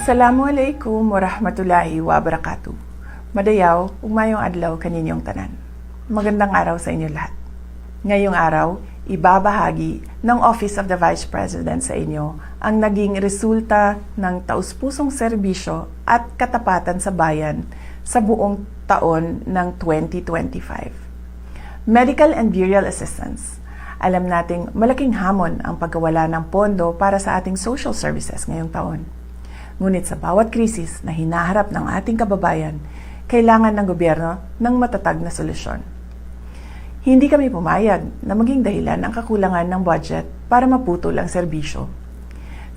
Assalamualaikum warahmatullahi wabarakatuh. Madayaw, umayong adlaw kaninyong tanan. Magandang araw sa inyo lahat. Ngayong araw, ibabahagi ng Office of the Vice President sa inyo ang naging resulta ng taus-pusong serbisyo at katapatan sa bayan sa buong taon ng 2025. Medical and burial assistance. Alam nating malaking hamon ang pagkawala ng pondo para sa ating social services ngayong taon. Ngunit sa bawat krisis na hinaharap ng ating kababayan, kailangan ng gobyerno ng matatag na solusyon. Hindi kami pumayag na maging dahilan ang kakulangan ng budget para maputol ang serbisyo.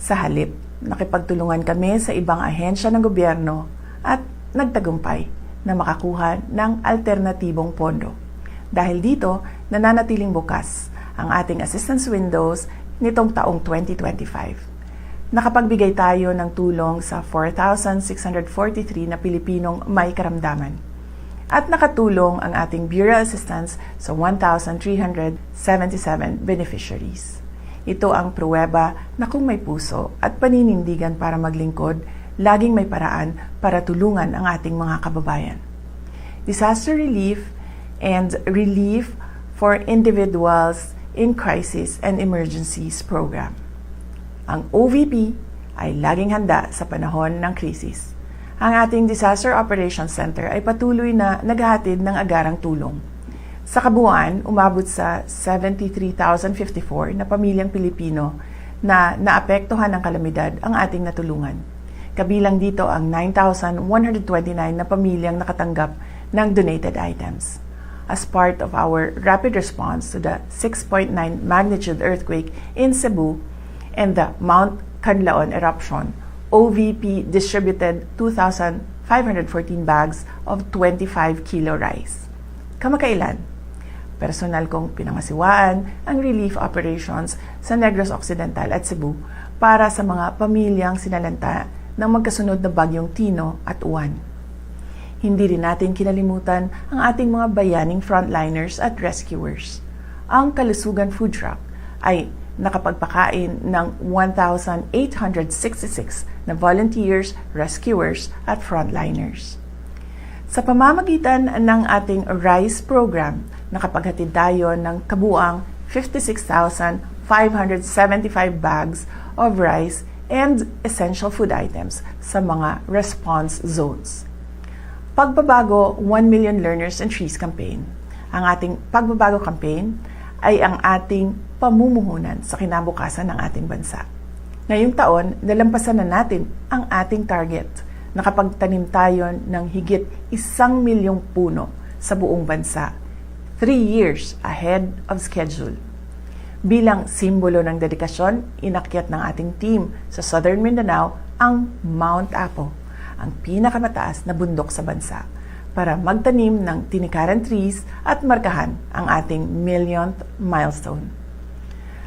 Sa halip, nakipagtulungan kami sa ibang ahensya ng gobyerno at nagtagumpay na makakuha ng alternatibong pondo. Dahil dito, nananatiling bukas ang ating assistance windows nitong taong 2025. Nakapagbigay tayo ng tulong sa 4,643 na Pilipinong may karamdaman. At nakatulong ang ating burial assistance sa 1,377 beneficiaries. Ito ang pruweba na kung may puso at paninindigan para maglingkod, laging may paraan para tulungan ang ating mga kababayan. Disaster relief and relief for individuals in crisis and emergencies program. Ang OVP ay laging handa sa panahon ng krisis. Ang ating Disaster Operations Center ay patuloy na naghahatid ng agarang tulong. Sa kabuuan, umabot sa 73,054 na pamilyang Pilipino na naapektuhan ng kalamidad ang ating natulungan. Kabilang dito ang 9,129 na pamilyang nakatanggap ng donated items. As part of our rapid response to the 6.9 magnitude earthquake in Cebu, and the Mount Canlaon eruption, OVP distributed 2,514 bags of 25-kilo rice. Kamakailan, personal kong pinangasiwaan ang relief operations sa Negros Occidental at Cebu para sa mga pamilyang sinalanta ng magkasunod na bagyong Tino at Uwan. Hindi rin natin kinalimutan ang ating mga bayaning frontliners at rescuers. Ang Kalusugan Food Truck ay nakapagpakain ng 1,866 na volunteers, rescuers at frontliners. Sa pamamagitan ng ating RICE program, nakapaghatid tayo ng kabuang 56,575 bags of rice and essential food items sa mga response zones. Pagbabago 1 Million Learners and Trees campaign. Ang ating pagbabago campaign ay ang ating pamumuhunan sa kinabukasan ng ating bansa. Ngayong taon, nalampasan na natin ang ating target. Nakapagtanim tayo ng higit 1 milyong puno sa buong bansa, 3 years ahead of schedule. Bilang simbolo ng dedikasyon, inakyat ng ating team sa Southern Mindanao ang Mount Apo, ang pinakamataas na bundok sa bansa, para magtanim ng tinikaran trees at markahan ang ating millionth milestone.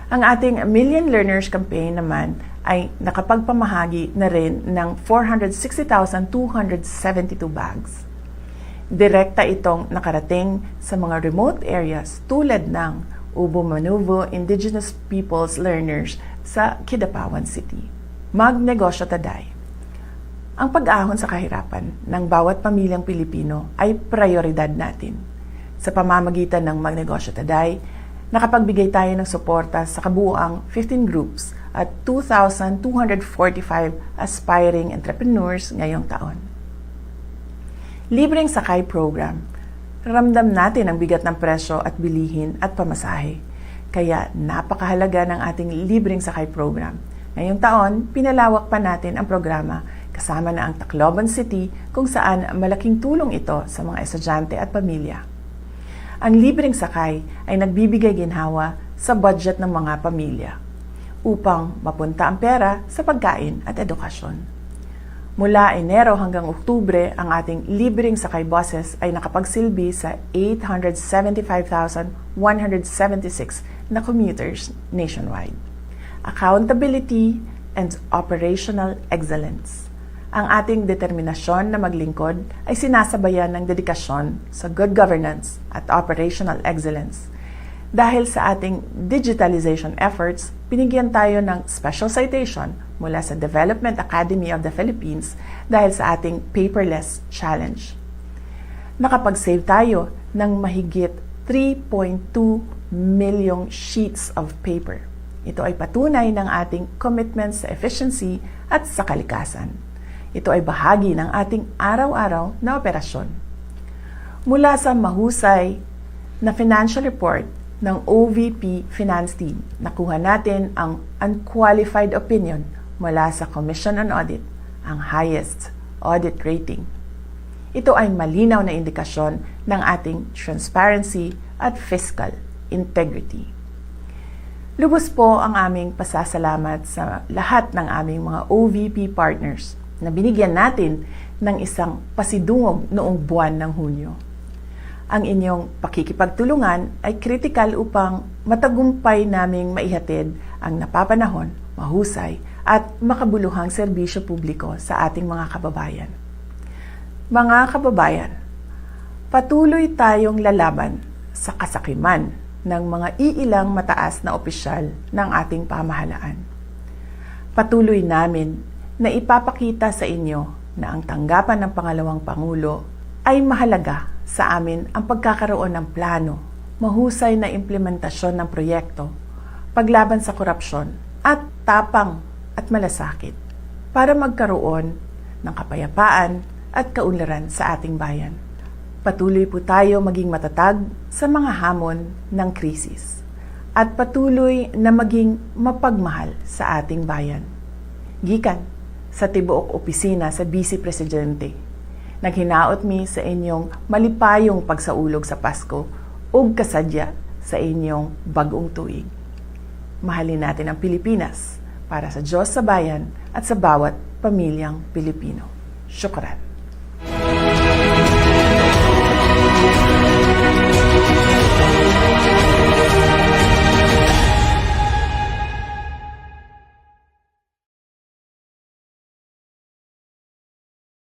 Ang ating Million Learners Campaign naman ay nakapagpamahagi na rin ng 460,272 bags. Direkta itong nakarating sa mga remote areas tulad ng Ubo-Manuvo Indigenous Peoples Learners sa Kidapawan City. Magnegosyo taday. Ang pag-ahon sa kahirapan ng bawat pamilyang Pilipino ay prioridad natin. Sa pamamagitan ng Magnegosyo Taday, nakapagbigay tayo ng suporta sa kabuuang 15 groups at 2,245 aspiring entrepreneurs ngayong taon. Libreng Sakay Program. Ramdam natin ang bigat ng presyo at bilihin at pamasahe. Kaya napakahalaga ng ating Libreng Sakay Program. Ngayong taon, pinalawak pa natin ang programa kasama na ang Tacloban City kung saan malaking tulong ito sa mga estudyante at pamilya. Ang libreng sakay ay nagbibigay ginhawa sa budget ng mga pamilya upang mapunta ang pera sa pagkain at edukasyon. Mula Enero hanggang Oktubre, ang ating libreng sakay buses ay nakapagsilbi sa 875,176 na commuters nationwide. Accountability and operational excellence. Ang ating determinasyon na maglingkod ay sinasabayan ng dedikasyon sa good governance at operational excellence. Dahil sa ating digitalization efforts, binigyan tayo ng special citation mula sa Development Academy of the Philippines dahil sa ating paperless challenge. Nakapag-save tayo ng mahigit 3.2 milyong sheets of paper. Ito ay patunay ng ating commitment sa efficiency at sa kalikasan. Ito ay bahagi ng ating araw-araw na operasyon. Mula sa mahusay na financial report ng OVP Finance Team, nakuha natin ang unqualified opinion mula sa Commission on Audit, ang highest audit rating. Ito ay malinaw na indikasyon ng ating transparency at fiscal integrity. Lubos po ang aming pasasalamat sa lahat ng aming mga OVP partners na binigyan natin ng isang pasidungog noong buwan ng Hunyo. Ang inyong pakikipagtulungan ay kritikal upang matagumpay naming maihatid ang napapanahon, mahusay at makabuluhang serbisyo publiko sa ating mga kababayan. Mga kababayan, patuloy tayong lalaban sa kasakiman ng mga iilang mataas na opisyal ng ating pamahalaan. Patuloy namin na ipapakita sa inyo na ang tanggapan ng pangalawang Pangulo ay mahalaga sa amin ang pagkakaroon ng plano, mahusay na implementasyon ng proyekto, paglaban sa korupsyon at tapang at malasakit para magkaroon ng kapayapaan at kaunlaran sa ating bayan. Patuloy po tayo maging matatag sa mga hamon ng krisis at patuloy na maging mapagmahal sa ating bayan. Gikan sa tibuok opisina sa Vice Presidente, naghinaot mi sa inyong malipayong pagsaulog sa Pasko ug kasadya sa inyong bagong tuig. Mahalin natin ang Pilipinas para sa Diyos sa bayan at sa bawat pamilyang Pilipino. Syukran.